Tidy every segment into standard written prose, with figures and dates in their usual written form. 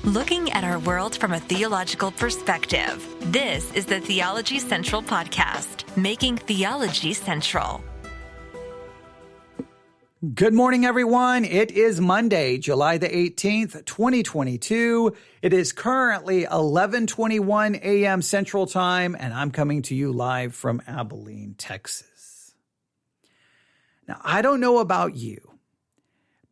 Looking at our world from a theological perspective. This is the Theology Central Podcast, making theology central. Good morning, everyone. It is Monday, July the 18th, 2022. It is currently 11:21 a.m. Central Time, and I'm coming to you live from Abilene, Texas. Now, I don't know about you,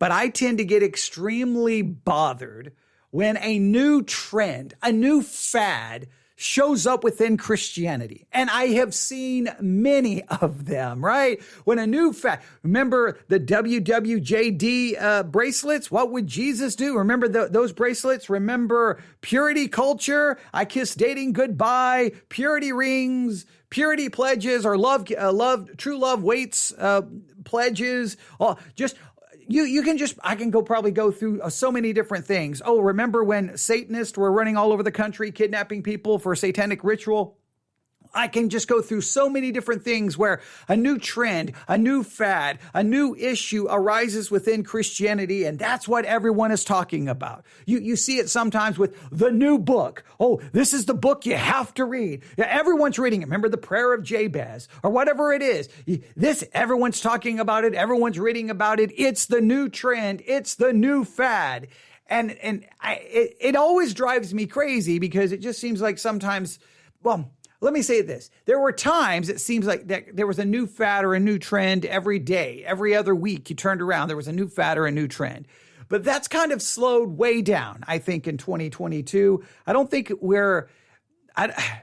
but I tend to get extremely bothered when a new trend, a new fad shows up within Christianity. And I have seen many of them, right? When a new fad, remember the WWJD bracelets? What would Jesus do? Remember those bracelets? Remember purity culture? I kiss dating goodbye, purity rings, purity pledges, or true love waits pledges. I can probably go through so many different things. Oh, remember when Satanists were running all over the country, kidnapping people for satanic ritual? I can just go through so many different things where a new trend, a new fad, a new issue arises within Christianity, and that's what everyone is talking about. You see it sometimes with the new book. Oh, this is the book you have to read. Yeah, everyone's reading it. Remember the prayer of Jabez or whatever it is. Everyone's talking about it. Everyone's reading about it. It's the new trend. It's the new fad. And it always drives me crazy because it just seems like sometimes, let me say this. There were times it seems like that there was a new fad or a new trend every day. Every other week you turned around, there was a new fad or a new trend. But that's kind of slowed way down, I think, in 2022. I don't think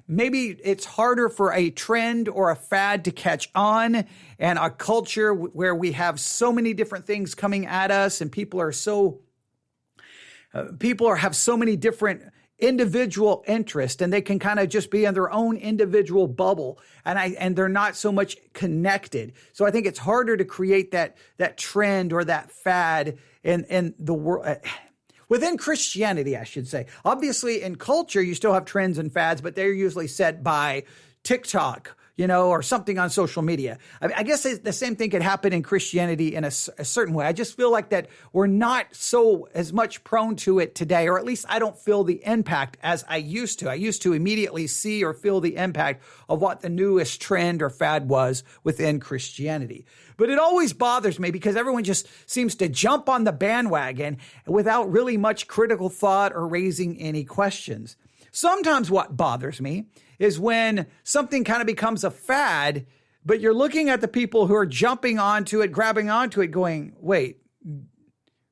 maybe it's harder for a trend or a fad to catch on, and a culture where we have so many different things coming at us, and people have so many different individual interest, and they can kind of just be in their own individual bubble, and they're not so much connected. So I think it's harder to create that trend or that fad in the world within Christianity, I should say. Obviously, in culture, you still have trends and fads, but they're usually set by TikTok, or something on social media. I guess the same thing could happen in Christianity in a certain way. I just feel like that we're not so as much prone to it today, or at least I don't feel the impact as I used to. I used to immediately see or feel the impact of what the newest trend or fad was within Christianity. But it always bothers me because everyone just seems to jump on the bandwagon without really much critical thought or raising any questions. Sometimes what bothers me is when something kind of becomes a fad, but you're looking at the people who are jumping onto it, grabbing onto it, going, wait,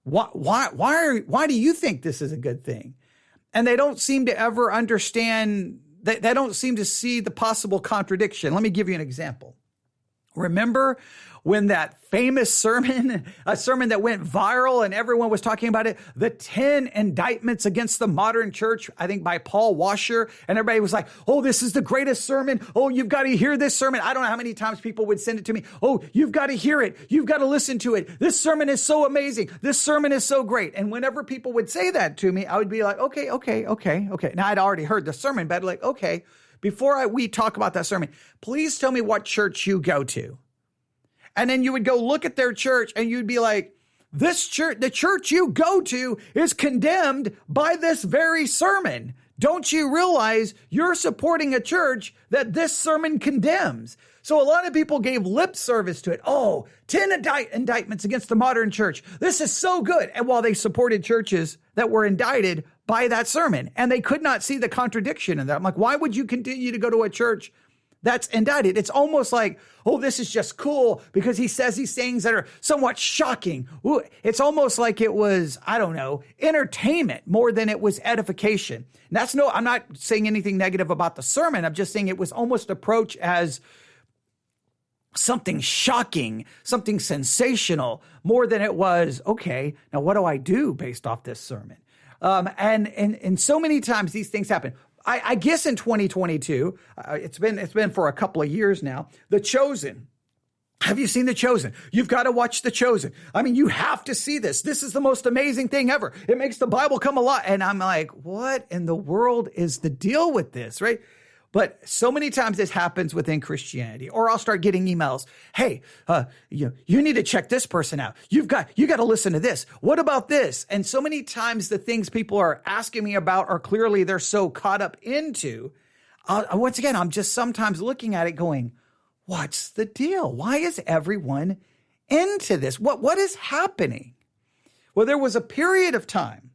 why do you think this is a good thing? And they don't seem to ever understand, they don't seem to see the possible contradiction. Let me give you an example. Remember when that famous sermon, a sermon that went viral and everyone was talking about it, the 10 indictments against the modern church, I think by Paul Washer, and everybody was like, oh, this is the greatest sermon. Oh, you've got to hear this sermon. I don't know how many times people would send it to me. Oh, you've got to hear it. You've got to listen to it. This sermon is so amazing. This sermon is so great. And whenever people would say that to me, I would be like, okay. Now I'd already heard the sermon, but like, okay, before we talk about that sermon, please tell me what church you go to. And then you would go look at their church and you'd be like, this church, the church you go to is condemned by this very sermon. Don't you realize you're supporting a church that this sermon condemns? So a lot of people gave lip service to it. Oh, 10 indictments against the modern church. This is so good. And while they supported churches that were indicted by that sermon, and they could not see the contradiction in that. I'm like, why would you continue to go to a church that's indicted? It's almost like, oh, this is just cool because he says these things that are somewhat shocking. Ooh, it's almost like it was, I don't know, entertainment more than it was edification. And I'm not saying anything negative about the sermon. I'm just saying it was almost approached as something shocking, something sensational, more than it was, okay, now what do I do based off this sermon? And so many times these things happen. I guess in 2022, it's been for a couple of years now, The Chosen. Have you seen The Chosen? You've got to watch The Chosen. I mean, you have to see this. This is the most amazing thing ever. It makes the Bible come alive. And I'm like, what in the world is the deal with this, right? But so many times this happens within Christianity, or I'll start getting emails. Hey, you need to check this person out. You got to listen to this. What about this? And so many times the things people are asking me about are clearly they're so caught up into. Once again, I'm just sometimes looking at it going, what's the deal? Why is everyone into this? What is happening? Well, there was a period of time.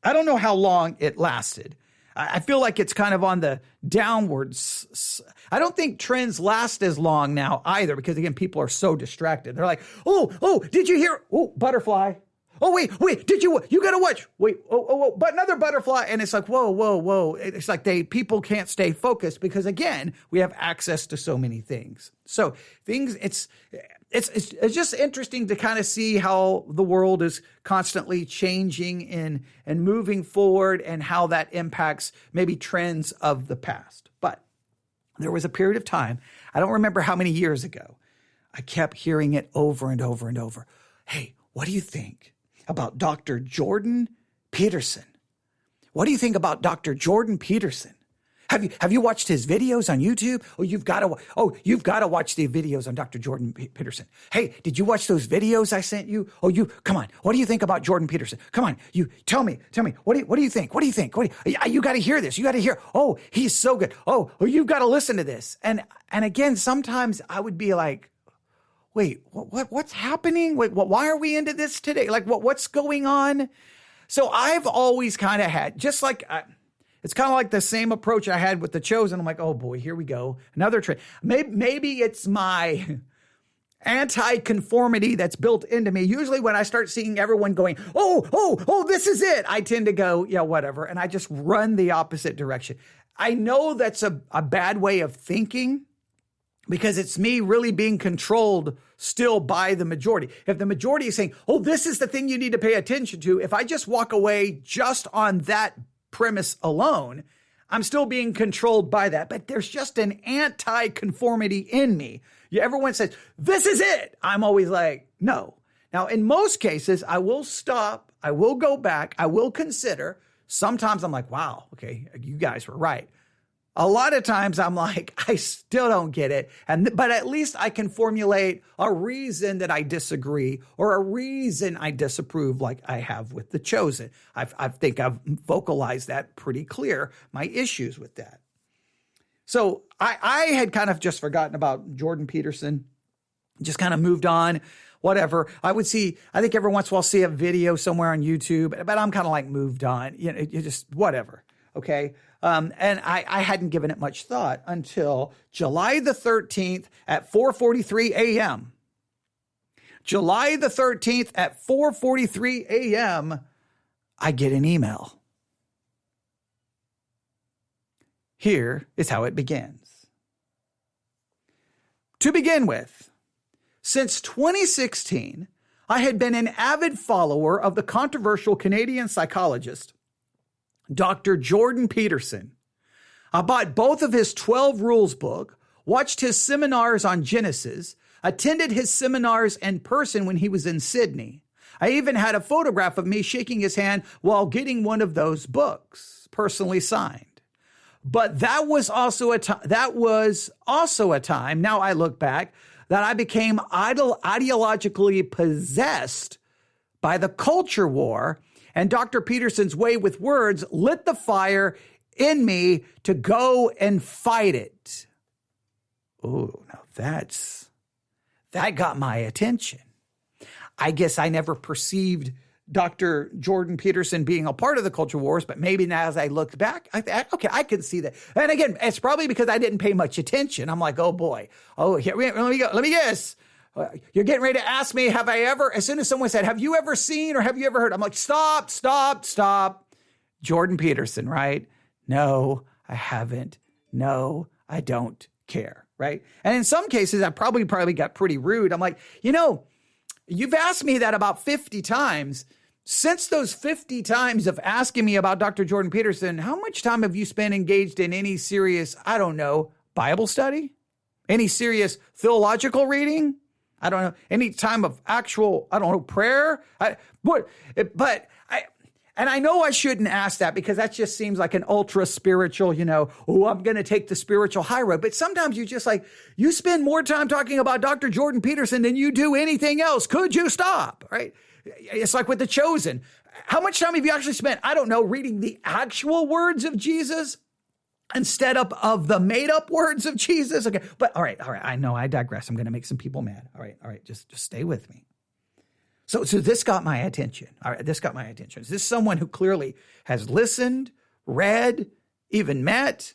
I don't know how long it lasted. I feel like it's kind of on the downwards. I don't think trends last as long now either, because again, people are so distracted. They're like, oh, did you hear? Oh, butterfly. Oh, wait, you got to watch. Wait, but another butterfly. And it's like, whoa. It's like people can't stay focused because again, we have access to so many things. So it's just interesting to kind of see how the world is constantly changing and moving forward and how that impacts maybe trends of the past. But there was a period of time, I don't remember how many years ago, I kept hearing it over and over and over. Hey, what do you think about Dr. Jordan Peterson? What do you think about Dr. Jordan Peterson? Have you watched his videos on YouTube? You've got to watch the videos on Dr. Jordan Peterson. Hey, did you watch those videos I sent you? Come on. What do you think about Jordan Peterson? Come on, you tell me. What do you think? You got to hear this. You got to hear. Oh, he's so good. You've got to listen to this. And again, sometimes I would be like, wait, what's happening? Wait, why are we into this today? Like, what's going on? So I've always kind of had, just like, it's kind of like the same approach I had with The Chosen. I'm like, oh boy, here we go. Another trend. Maybe it's my anti-conformity that's built into me. Usually when I start seeing everyone going, oh, this is it, I tend to go, yeah, whatever. And I just run the opposite direction. I know that's a bad way of thinking, because it's me really being controlled still by the majority. If the majority is saying, oh, this is the thing you need to pay attention to, if I just walk away just on that premise alone, I'm still being controlled by that. But there's just an anti-conformity in me. Everyone says, this is it. I'm always like, no. Now, in most cases, I will stop. I will go back. I will consider. Sometimes I'm like, wow, okay, you guys were right. A lot of times I'm like, I still don't get it. But at least I can formulate a reason that I disagree or a reason I disapprove, like I have with The Chosen. I think I've vocalized that pretty clear, my issues with that. So I had kind of just forgotten about Jordan Peterson, just kind of moved on, whatever. I think every once in a while I'll see a video somewhere on YouTube, but I'm kind of like moved on, you just whatever. Okay. And I hadn't given it much thought until July the 13th at 4:43 a.m. July the 13th at 4:43 a.m., I get an email. Here is how it begins. To begin with, since 2016, I had been an avid follower of the controversial Canadian psychologist Dr. Jordan Peterson. I bought both of his 12 Rules book, watched his seminars on Genesis, attended his seminars in person when he was in Sydney. I even had a photograph of me shaking his hand while getting one of those books, personally signed. But that was also a time, now I look back, that I became ideologically possessed by the culture war. And Dr. Peterson's way with words lit the fire in me to go and fight it. Oh, now that got my attention. I guess I never perceived Dr. Jordan Peterson being a part of the culture wars, but maybe now as I look back, okay, I can see that. And again, it's probably because I didn't pay much attention. I'm like, oh boy. Oh, here, let me guess. You're getting ready to ask me, have I ever, as soon as someone said, have you ever seen or have you ever heard? I'm like, stop. Jordan Peterson, right? No, I haven't. No, I don't care, right? And in some cases, I probably got pretty rude. I'm like, you've asked me that about 50 times. Since those 50 times of asking me about Dr. Jordan Peterson, how much time have you spent engaged in any serious, I don't know, Bible study? Any serious theological reading? I don't know, any time of actual, I don't know, prayer. And I know I shouldn't ask that because that just seems like an ultra spiritual, I'm going to take the spiritual high road. But sometimes you just you spend more time talking about Dr. Jordan Peterson than you do anything else. Could you stop? Right? It's like with The Chosen. How much time have you actually spent, I don't know, reading the actual words of Jesus instead of the made up words of Jesus? Okay. But all right. I know I digress. I'm going to make some people mad. All right. Just stay with me. So this got my attention. All right, this got my attention. This is someone who clearly has listened, read, even met,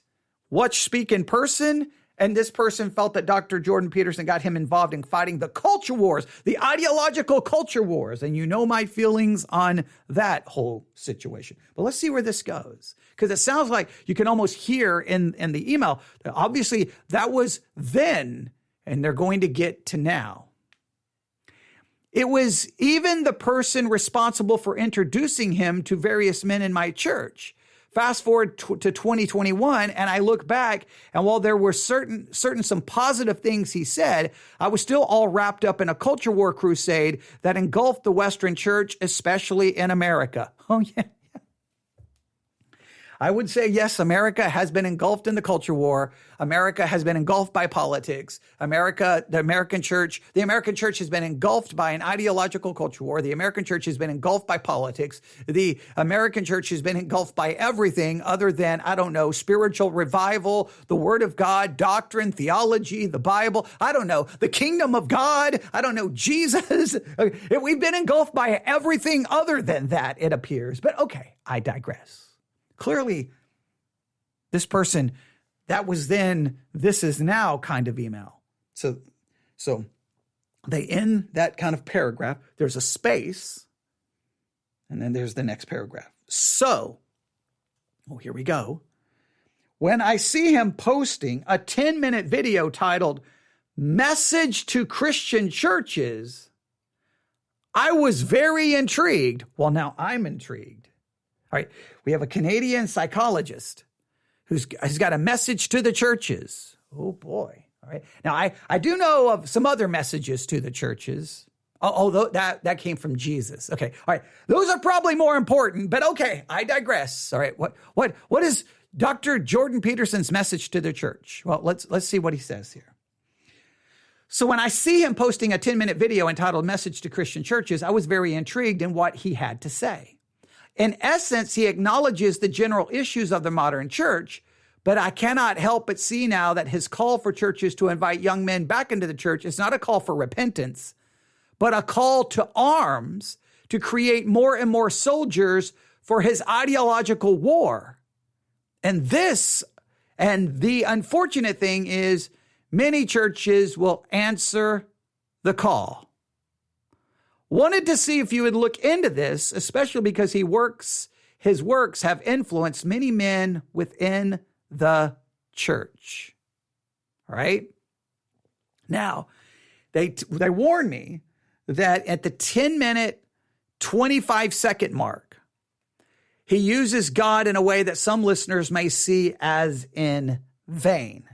watched speak in person, and this person felt that Dr. Jordan Peterson got him involved in fighting the culture wars, the ideological culture wars. And you know my feelings on that whole situation. But let's see where this goes. Because it sounds like you can almost hear in the email, that obviously that was then, and they're going to get to now. It was even the person responsible for introducing him to various men in my church. Fast forward to 2021, and I look back, and while there were certain some positive things he said, I was still all wrapped up in a culture war crusade that engulfed the Western church, especially in America. Oh, yeah. I would say, yes, America has been engulfed in the culture war. America has been engulfed by politics. The American church has been engulfed by an ideological culture war. The American church has been engulfed by politics. The American church has been engulfed by everything other than, I don't know, spiritual revival, the word of God, doctrine, theology, the Bible. I don't know, the kingdom of God. I don't know, Jesus. We've been engulfed by everything other than that, it appears. But okay, I digress. Clearly, this person, that was then, this is now kind of email. So they end that kind of paragraph. There's a space, and then there's the next paragraph. So, here we go. When I see him posting a 10-minute video titled Message to Christian Churches, I was very intrigued. Well, now I'm intrigued. All right, we have a Canadian psychologist who's got a message to the churches. Oh, boy. All right. Now, I do know of some other messages to the churches, although that came from Jesus. Okay. All right. Those are probably more important, but okay, I digress. All right. What is Dr. Jordan Peterson's message to the church? Well, let's see what he says here. So when I see him posting a 10-minute video entitled Message to Christian Churches, I was very intrigued in what he had to say. In essence, he acknowledges the general issues of the modern church, but I cannot help but see now that his call for churches to invite young men back into the church is not a call for repentance, but a call to arms to create more and more soldiers for his ideological war. And the unfortunate thing is many churches will answer the call. Wanted to see if you would look into this, especially because his works have influenced many men within the church. All right. Now, they warn me that at the 10-minute, 25-second mark, he uses God in a way that some listeners may see as in vain.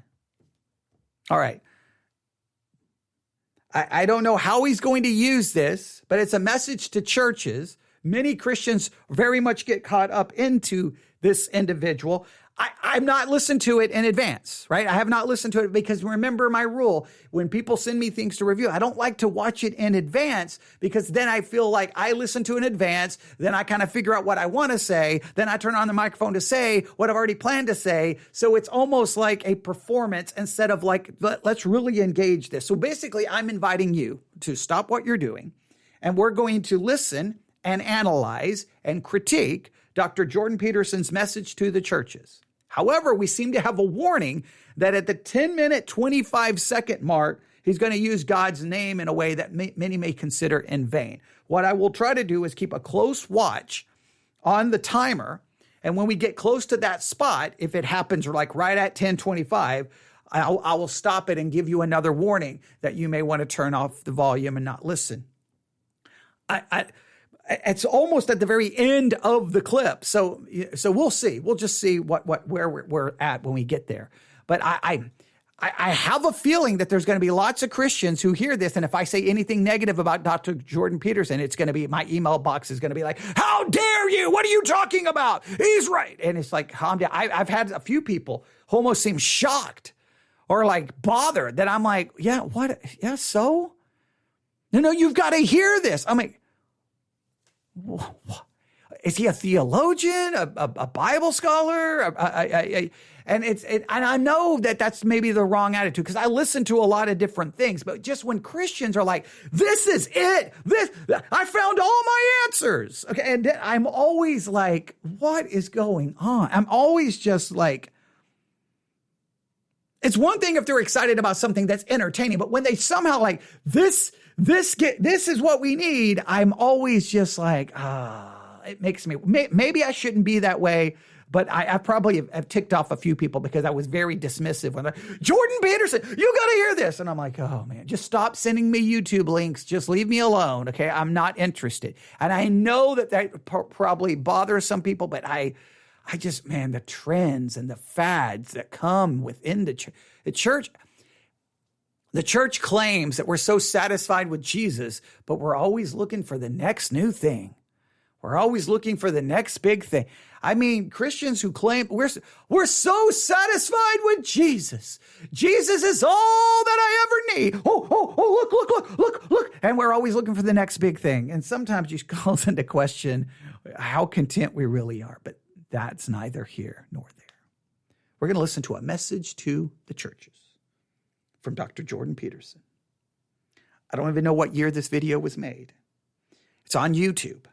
All right. I don't know how he's going to use this, but it's a message to churches. Many Christians very much get caught up into this individual. I've not listened to it in advance, right? I have not listened to it because remember my rule. When people send me things to review, I don't like to watch it in advance because then I feel like I listen to it in advance. Then I kind of figure out what I want to say. Then I turn on the microphone to say what I've already planned to say. So it's almost like a performance instead of like, let's really engage this. So basically, I'm inviting you to stop what you're doing and we're going to listen and analyze and critique Dr. Jordan Peterson's message to the churches. However, we seem to have a warning that at the 10-minute, 25-second mark, he's going to use God's name in a way that many may consider in vain. What I will try to do is keep a close watch on the timer. And when we get close to that spot, if it happens like right at 10:25, I will stop it and give you another warning that you may want to turn off the volume and not listen. It's almost at the very end of the clip. So we'll see. We'll just see where we're at when we get there. But I have a feeling that there's going to be lots of Christians who hear this. And if I say anything negative about Dr. Jordan Peterson, it's going to be, my email box is going to be like, how dare you? What are you talking about? He's right. And it's like, calm down. I've had a few people who almost seem shocked or like bothered that I'm like, yeah, what? Yeah, so? No, you've got to hear this. I'm like, what? Is he a theologian, a Bible scholar? And I know that that's maybe the wrong attitude because I listen to a lot of different things. But just when Christians are like, "This is it. I found all my answers." Okay, and I'm always like, "What is going on?" I'm always just like, it's one thing if they're excited about something that's entertaining, but when they somehow like this is what we need, I'm always just like, it makes me, maybe I shouldn't be that way, but I probably have ticked off a few people because I was very dismissive when Jordan Peterson, you got to hear this. And I'm like, oh man, just stop sending me YouTube links. Just leave me alone. Okay. I'm not interested. And I know that probably bothers some people, but I just, man, the trends and the fads that come within the church, the church claims that we're so satisfied with Jesus, but we're always looking for the next new thing. We're always looking for the next big thing. I mean, Christians who claim we're so satisfied with Jesus. Jesus is all that I ever need. Oh, look. And we're always looking for the next big thing. And sometimes you calls into question how content we really are. But that's neither here nor there. We're going to listen to a message to the churches from Dr. Jordan Peterson. I don't even know what year this video was made. It's on YouTube.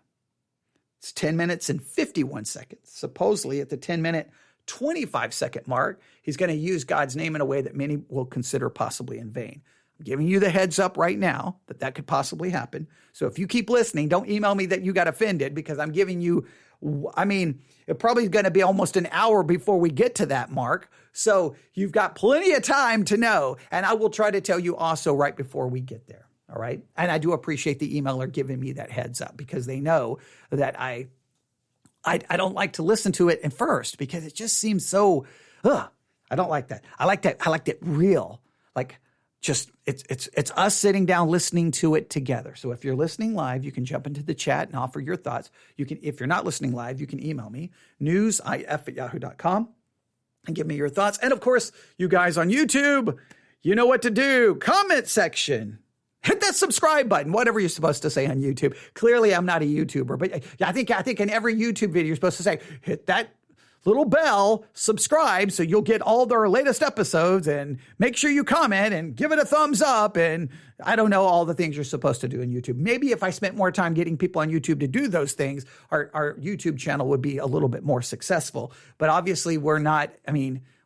It's 10 minutes and 51 seconds. Supposedly at the 10-minute, 25-second mark, he's going to use God's name in a way that many will consider possibly in vain. I'm giving you the heads up right now that could possibly happen. So if you keep listening, don't email me that you got offended because I'm giving you, it's probably going to be almost an hour before we get to that mark. So you've got plenty of time to know. And I will try to tell you also right before we get there. All right. And I do appreciate the emailer giving me that heads up because they know that I don't like to listen to it at first because it just seems so, I don't like that. I like that real, like just it's us sitting down listening to it together. So if you're listening live, you can jump into the chat and offer your thoughts. You can, if you're not listening live, you can email me newsif@yahoo.com and give me your thoughts. And of course, you guys on YouTube, you know what to do. Comment section. Hit that subscribe button, whatever you're supposed to say on YouTube. Clearly, I'm not a YouTuber, but I think in every YouTube video, you're supposed to say, hit that little bell, subscribe, so you'll get all their latest episodes, and make sure you comment and give it a thumbs up. And I don't know all the things you're supposed to do in YouTube. Maybe if I spent more time getting people on YouTube to do those things, our YouTube channel would be a little bit more successful. But obviously, we're not,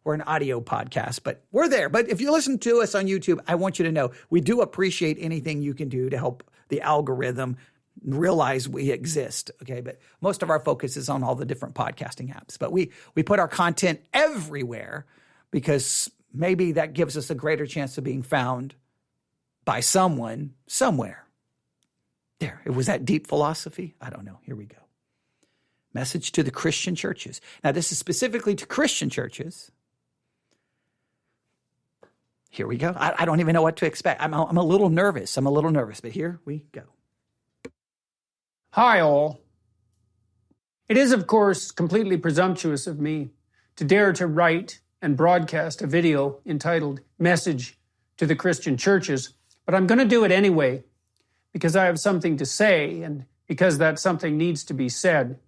we're an audio podcast, but we're there. But if you listen to us on YouTube, I want you to know we do appreciate anything you can do to help the algorithm realize we exist. Okay. But most of our focus is on all the different podcasting apps, but we put our content everywhere because maybe that gives us a greater chance of being found by someone somewhere. There. It was that deep philosophy. I don't know. Here we go. Message to the Christian churches. Now, this is specifically to Christian churches. Here we go. I don't even know what to expect. I'm a little nervous. But here we go. Hi, all. It is, of course, completely presumptuous of me to dare to write and broadcast a video entitled Message to the Christian Churches, but I'm going to do it anyway because I have something to say and because that something needs to be said.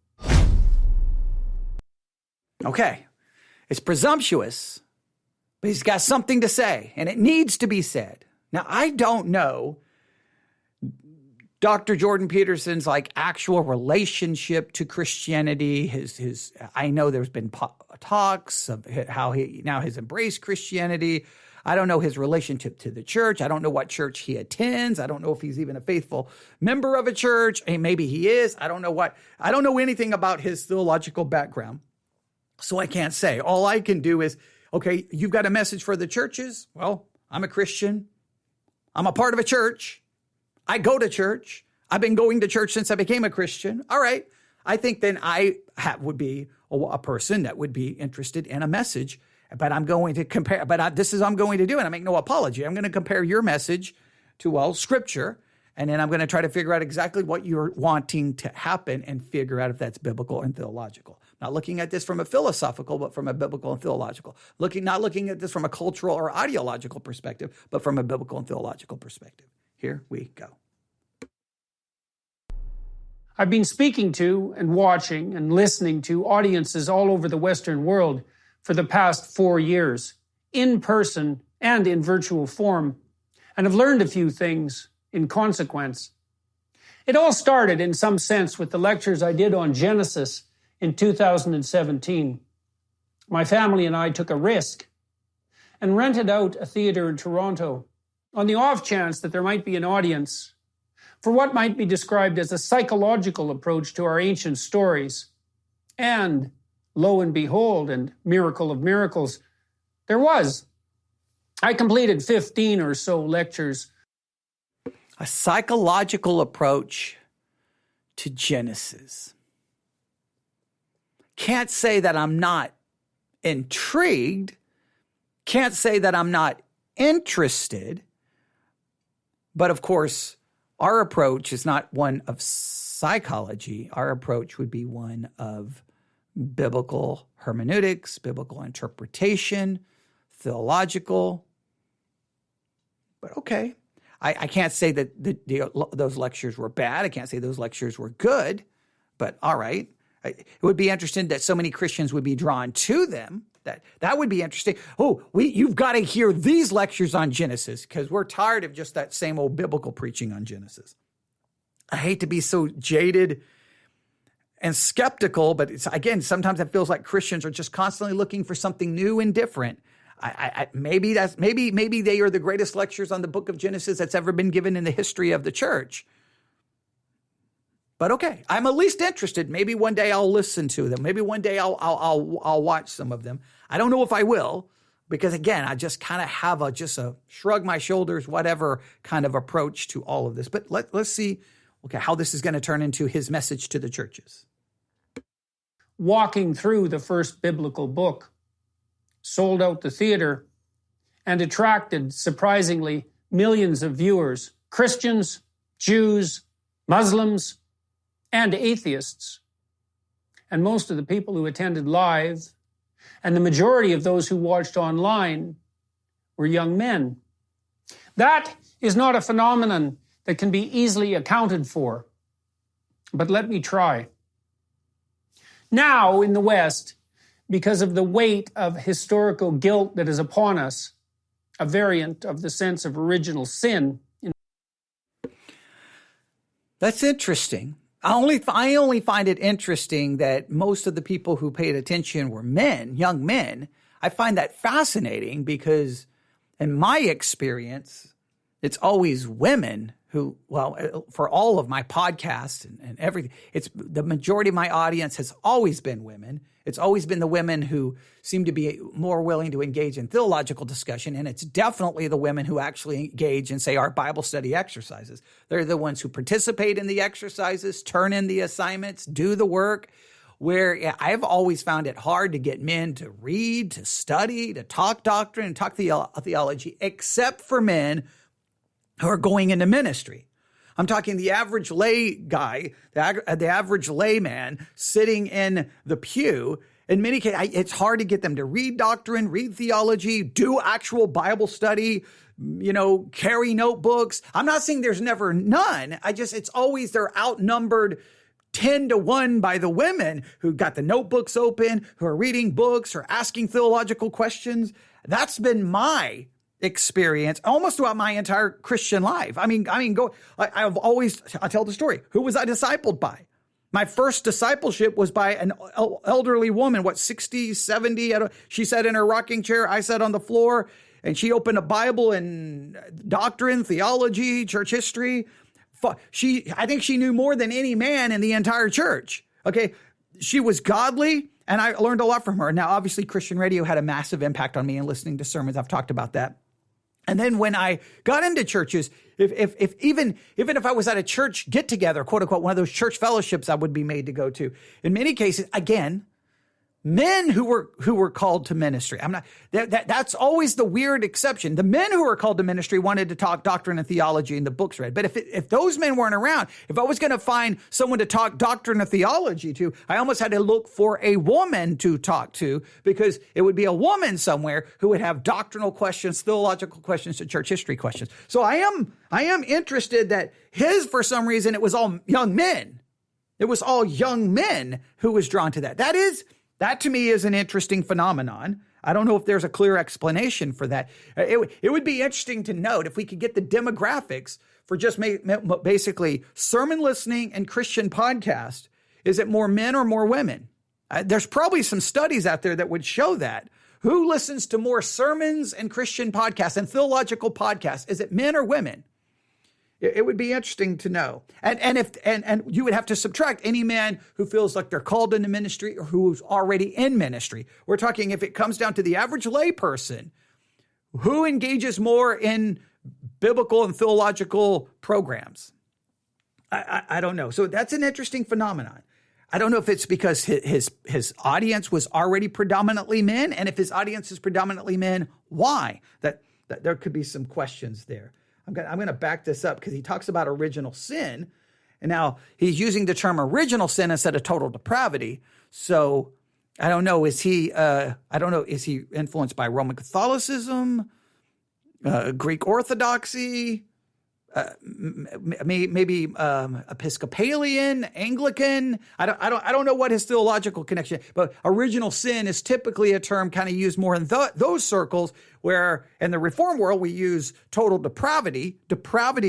Okay. It's presumptuous, but he's got something to say, and it needs to be said. Now, I don't know Dr. Jordan Peterson's actual relationship to Christianity. I know there's been talks of how he now has embraced Christianity. I don't know his relationship to the church. I don't know what church he attends. I don't know if he's even a faithful member of a church. Hey, maybe he is. I don't know anything about his theological background. So I can't say. All I can do is, okay, you've got a message for the churches. Well, I'm a Christian. I'm a part of a church. I go to church. I've been going to church since I became a Christian. All right. I think then I would be a person that would be interested in a message But I'm going to compare, I'm going to do, and I make no apology. I'm going to compare your message to, Scripture, and then I'm going to try to figure out exactly what you're wanting to happen and figure out if that's biblical and theological. Not looking at this from a philosophical, but from a biblical and theological. Not looking at this from a cultural or ideological perspective, but from a biblical and theological perspective. Here we go. I've been speaking to and watching and listening to audiences all over the Western world for the past 4 years, in person and in virtual form, and have learned a few things in consequence. It all started in some sense with the lectures I did on Genesis in 2017. My family and I took a risk and rented out a theater in Toronto on the off chance that there might be an audience for what might be described as a psychological approach to our ancient stories. And lo and behold, and miracle of miracles, there was. I completed 15 or so lectures. A psychological approach to Genesis. Can't say that I'm not intrigued. Can't say that I'm not interested. But of course, our approach is not one of psychology. Our approach would be one of biblical hermeneutics, biblical interpretation, theological. But okay, I can't say that those lectures were bad. I can't say those lectures were good. But all right, it would be interesting that so many Christians would be drawn to them. That would be interesting. Oh, you've got to hear these lectures on Genesis because we're tired of just that same old biblical preaching on Genesis. I hate to be so jaded and skeptical, but again, sometimes it feels like Christians are just constantly looking for something new and different. Maybe they are the greatest lectures on the book of Genesis that's ever been given in the history of the church. But okay, I'm at least interested. Maybe one day I'll listen to them. Maybe one day I'll watch some of them. I don't know if I will, because again, I just kind of have a shrug my shoulders, whatever kind of approach to all of this. But let's see, how this is going to turn into his message to the churches. Walking through the first biblical book, sold out the theater, and attracted, surprisingly, millions of viewers, Christians, Jews, Muslims, and atheists. And most of the people who attended live, and the majority of those who watched online, were young men. That is not a phenomenon that can be easily accounted for. But let me try. Now, in the West, because of the weight of historical guilt that is upon us, a variant of the sense of original sin. That's interesting. I only find it interesting that most of the people who paid attention were men, young men. I find that fascinating because in my experience, it's always women who, for all of my podcasts and everything, it's the majority of my audience has always been women. It's always been the women who seem to be more willing to engage in theological discussion, and it's definitely the women who actually engage in, say, our Bible study exercises. They're the ones who participate in the exercises, turn in the assignments, do the work, where I've always found it hard to get men to read, to study, to talk doctrine, and talk theology, except for men who are going into ministry. I'm talking the average lay guy, the average layman sitting in the pew. In many cases, it's hard to get them to read doctrine, read theology, do actual Bible study, carry notebooks. I'm not saying there's never none. It's always they're outnumbered 10-1 by the women who got the notebooks open, who are reading books or asking theological questions. That's been my experience almost throughout my entire Christian life. I'll tell the story. Who was I discipled by? My first discipleship was by an elderly woman, 60, 70. She sat in her rocking chair. I sat on the floor, and she opened a Bible and doctrine, theology, church history. I think she knew more than any man in the entire church. Okay. She was godly, and I learned a lot from her. Now, obviously, Christian radio had a massive impact on me in listening to sermons. I've talked about that. And then when I got into churches, even if I was at a church get together, quote unquote, one of those church fellowships I would be made to go to, in many cases, again, men who were called to ministry. That's always the weird exception. The men who were called to ministry wanted to talk doctrine and theology and the books read. But if those men weren't around, if I was going to find someone to talk doctrine and theology to, I almost had to look for a woman to talk to, because it would be a woman somewhere who would have doctrinal questions, theological questions, and church history questions. So I am interested that for some reason, it was all young men. It was all young men who was drawn to that. That to me is an interesting phenomenon. I don't know if there's a clear explanation for that. It would be interesting to note if we could get the demographics for just basically sermon listening and Christian podcast. Is it more men or more women? There's probably some studies out there that would show that. Who listens to more sermons and Christian podcasts and theological podcasts? Is it men or women? It would be interesting to know. And you would have to subtract any man who feels like they're called into ministry or who's already in ministry. We're talking, if it comes down to the average lay person, who engages more in biblical and theological programs? I don't know. So that's an interesting phenomenon. I don't know if it's because his audience was already predominantly men, and if his audience is predominantly men, why? That there could be some questions there. I'm going to back this up because he talks about original sin. And now he's using the term original sin instead of total depravity. So I don't know. Is he influenced by Roman Catholicism, Greek Orthodoxy, maybe Episcopalian, Anglican? I don't know what his theological connection is, but original sin is typically a term kind of used more in those circles, where in the Reform world we use total depravity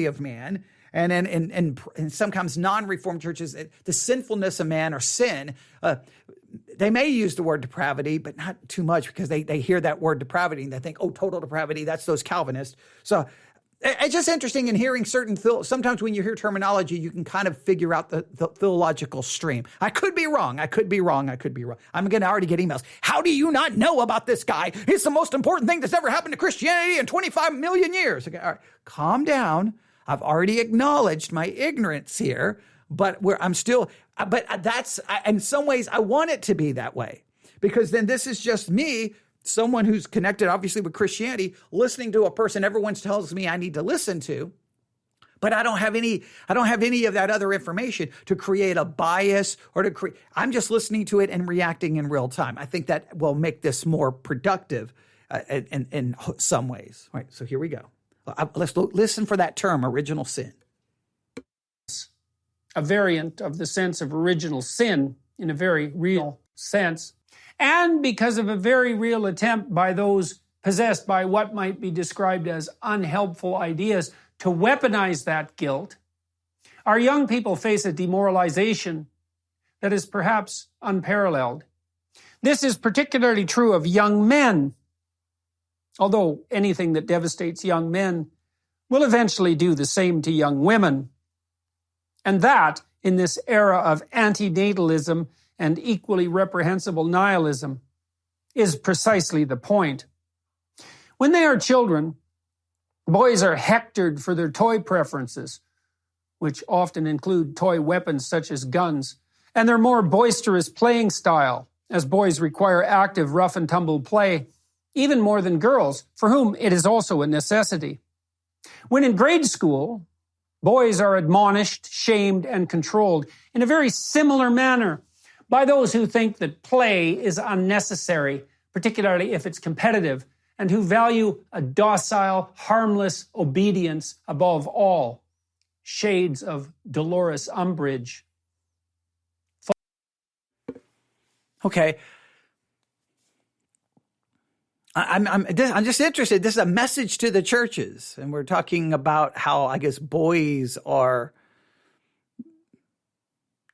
of man, and then in sometimes non-Reformed churches, the sinfulness of man or sin. They may use the word depravity, but not too much, because they hear that word depravity and they think, oh, total depravity, that's those Calvinists. So it's just interesting in hearing sometimes when you hear terminology, you can kind of figure out the theological stream. I could be wrong. I'm going to already get emails. How do you not know about this guy? It's the most important thing that's ever happened to Christianity in 25 million years. Okay, all right, calm down. I've already acknowledged my ignorance here, but that's, in some ways, I want it to be that way, because then this is just me, someone who's connected obviously with Christianity, listening to a person everyone tells me I need to listen to, but I don't have any of that other information to create a bias or I'm just listening to it and reacting in real time. I think that will make this more productive in some ways. All right, so here we go. Let's listen for that term, original sin. A variant of the sense of original sin in a very real sense. And because of a very real attempt by those possessed by what might be described as unhelpful ideas to weaponize that guilt, our young people face a demoralization that is perhaps unparalleled. This is particularly true of young men, although anything that devastates young men will eventually do the same to young women. And that, in this era of antinatalism and equally reprehensible nihilism, is precisely the point. When they are children, boys are hectored for their toy preferences, which often include toy weapons such as guns, and their more boisterous playing style, as boys require active rough and tumble play, even more than girls, for whom it is also a necessity. When in grade school, boys are admonished, shamed, and controlled in a very similar manner by those who think that play is unnecessary, particularly if it's competitive, and who value a docile, harmless obedience above all. Shades of Dolores Umbridge. Okay. I'm just interested. This is a message to the churches, and we're talking about how, I guess, boys are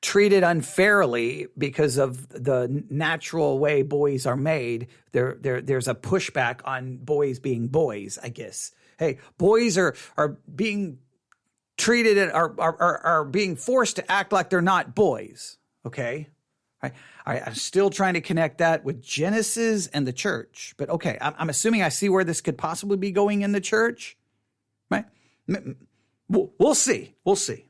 treated unfairly because of the natural way boys are made. There's a pushback on boys being boys, I guess. Hey, boys are being treated are being forced to act like they're not boys. Okay. I'm still trying to connect that with Genesis and the church, but okay, I'm assuming I see where this could possibly be going in the church, right? We'll see. We'll see.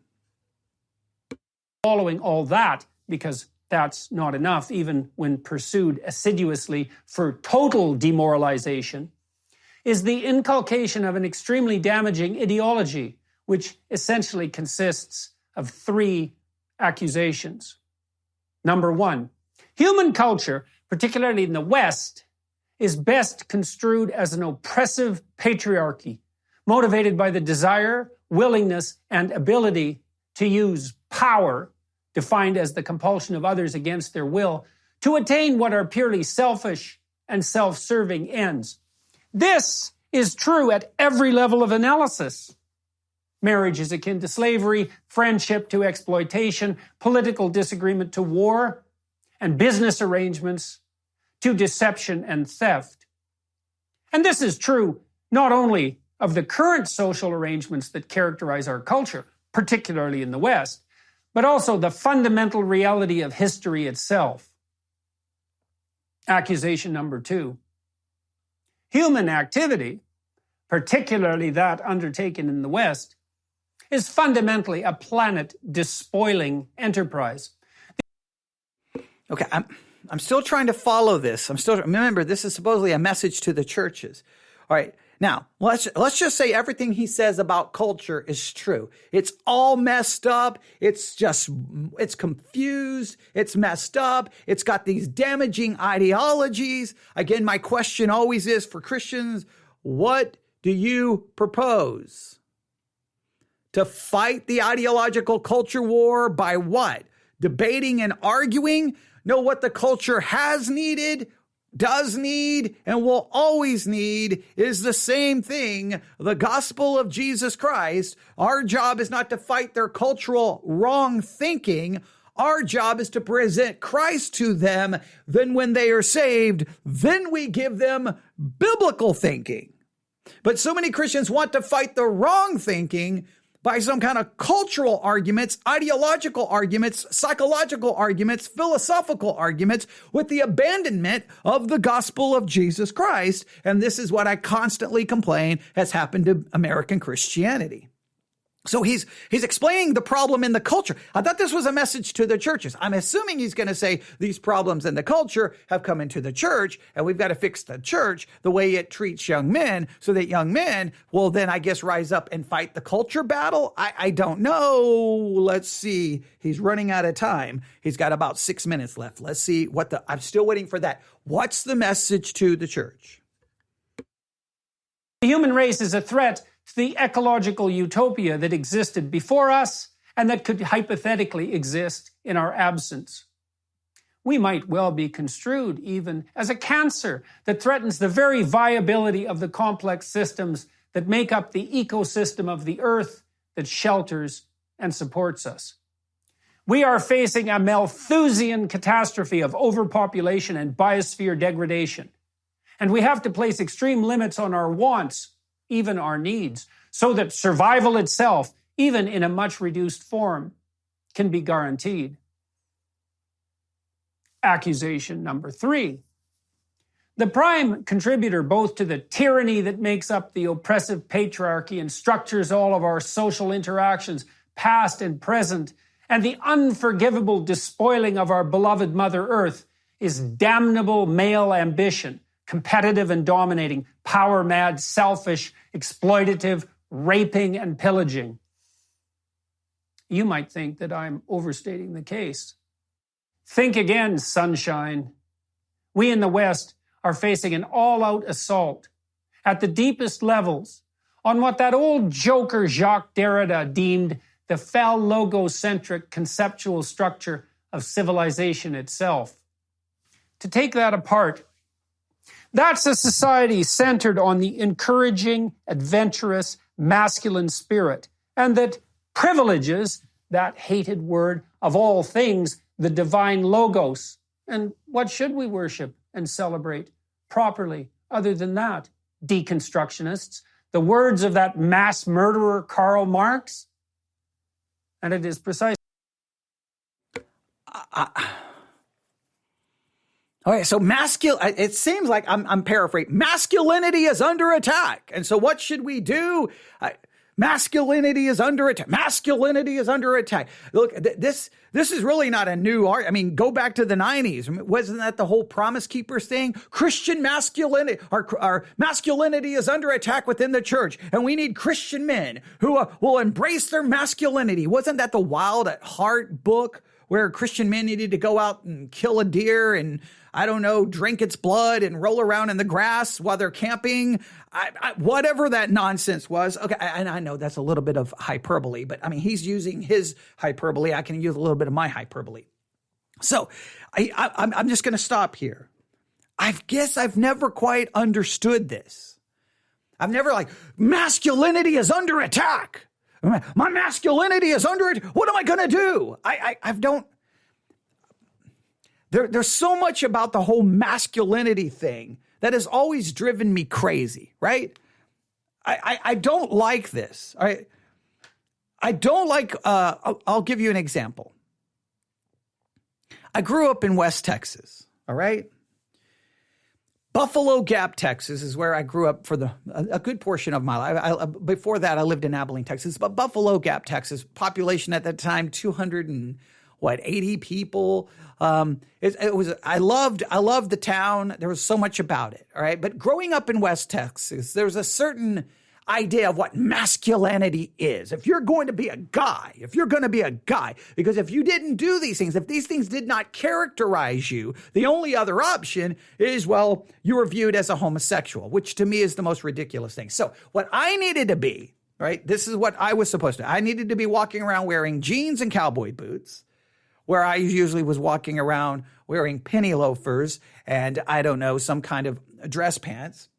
Following all that, because that's not enough, even when pursued assiduously for total demoralization, is the inculcation of an extremely damaging ideology, which essentially consists of 3 accusations. Number 1, human culture, particularly in the West, is best construed as an oppressive patriarchy, motivated by the desire, willingness, and ability to use power, defined as the compulsion of others against their will, to attain what are purely selfish and self-serving ends. This is true at every level of analysis. Marriage is akin to slavery, friendship to exploitation, political disagreement to war, and business arrangements to deception and theft. And this is true not only of the current social arrangements that characterize our culture, particularly in the West, but also the fundamental reality of history itself. Accusation number 2. Human activity, particularly that undertaken in the West, is fundamentally a planet-despoiling enterprise. Okay, I'm still trying to follow this. Remember, this is supposedly a message to the churches. All right, now, let's just say everything he says about culture is true. It's all messed up. It's confused. It's messed up. It's got these damaging ideologies. Again, my question always is for Christians, what do you propose? To fight the ideological culture war by what? Debating and arguing? No, what the culture has needed, does need, and will always need is the same thing, the gospel of Jesus Christ. Our job is not to fight their cultural wrong thinking. Our job is to present Christ to them. Then when they are saved, then we give them biblical thinking. But so many Christians want to fight the wrong thinking by some kind of cultural arguments, ideological arguments, psychological arguments, philosophical arguments, with the abandonment of the gospel of Jesus Christ. And this is what I constantly complain has happened to American Christianity. So he's explaining the problem in the culture. I thought this was a message to the churches. I'm assuming he's going to say these problems in the culture have come into the church, and we've got to fix the church the way it treats young men, so that young men will then, I guess, rise up and fight the culture battle. I don't know. Let's see. He's running out of time. He's got about 6 minutes left. Let's see I'm still waiting for that. What's the message to the church? The human race is a threat to the ecological utopia that existed before us and that could hypothetically exist in our absence. We might well be construed even as a cancer that threatens the very viability of the complex systems that make up the ecosystem of the earth that shelters and supports us. We are facing a Malthusian catastrophe of overpopulation and biosphere degradation. And we have to place extreme limits on our wants, even our needs, so that survival itself, even in a much reduced form, can be guaranteed. Accusation number 3. The prime contributor both to the tyranny that makes up the oppressive patriarchy and structures all of our social interactions, past and present, and the unforgivable despoiling of our beloved Mother Earth is damnable male ambition, competitive and dominating, power-mad, selfish, exploitative, raping, and pillaging. You might think that I'm overstating the case. Think again, sunshine. We in the West are facing an all-out assault at the deepest levels on what that old joker Jacques Derrida deemed the phallogocentric conceptual structure of civilization itself. To take that apart, that's a society centered on the encouraging, adventurous, masculine spirit, and that privileges that hated word of all things, the divine logos. And what should we worship and celebrate properly other than that? Deconstructionists, the words of that mass murderer Karl Marx? And it is precisely... Okay, so it seems like I'm paraphrasing. Masculinity is under attack. And so what should we do? Masculinity is under attack. Masculinity is under attack. Look, this is really not a new art. I mean, go back to the 90s. Wasn't that the whole Promise Keepers thing? Christian masculinity, our masculinity is under attack within the church. And we need Christian men who will embrace their masculinity. Wasn't that the Wild at Heart book where Christian men needed to go out and kill a deer and, I don't know, drink its blood and roll around in the grass while they're camping? Whatever that nonsense was. Okay, and I know that's a little bit of hyperbole, but I mean, he's using his hyperbole. I can use a little bit of my hyperbole. So I'm just going to stop here. I guess I've never quite understood this. I've never masculinity is under attack. My masculinity is under it. What am I going to do? I don't. There's so much about the whole masculinity thing that has always driven me crazy, right? I don't like this. I don't like, I'll give you an example. I grew up in West Texas, all right? Buffalo Gap, Texas is where I grew up for a good portion of my life. Before that, I lived in Abilene, Texas. But Buffalo Gap, Texas, population at that time, 280 people. I loved the town. There was so much about it. All right. But growing up in West Texas, there's a certain idea of what masculinity is. If you're going to be a guy, because if you didn't do these things, if these things did not characterize you, the only other option is, well, you were viewed as a homosexual, which to me is the most ridiculous thing. So what I needed to be, right, this is what I was supposed to, I needed to be walking around wearing jeans and cowboy boots, where I usually was walking around wearing penny loafers and, I don't know, some kind of dress pants.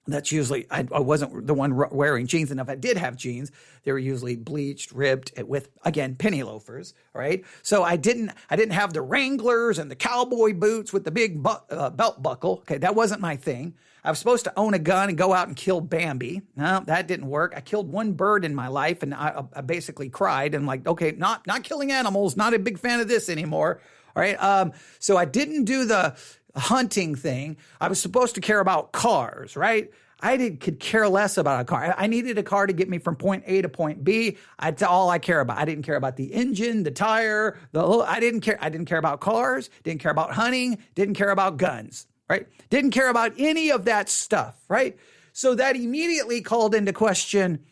That's usually, I wasn't the one wearing jeans. And if I did have jeans, they were usually bleached, ripped with, again, penny loafers. All right. So I didn't have the Wranglers and the cowboy boots with the big belt buckle. Okay. That wasn't my thing. I was supposed to own a gun and go out and kill Bambi. No, that didn't work. I killed one bird in my life and I basically cried and okay, not killing animals, not a big fan of this anymore. All right. So I didn't do the hunting thing. I was supposed to care about cars, right? Could care less about a car. I needed a car to get me from point A to point B. That's all I care about. I didn't care about the engine, the tire, I didn't care. I didn't care about cars, didn't care about hunting, didn't care about guns, right? Didn't care about any of that stuff, right? So that immediately called into question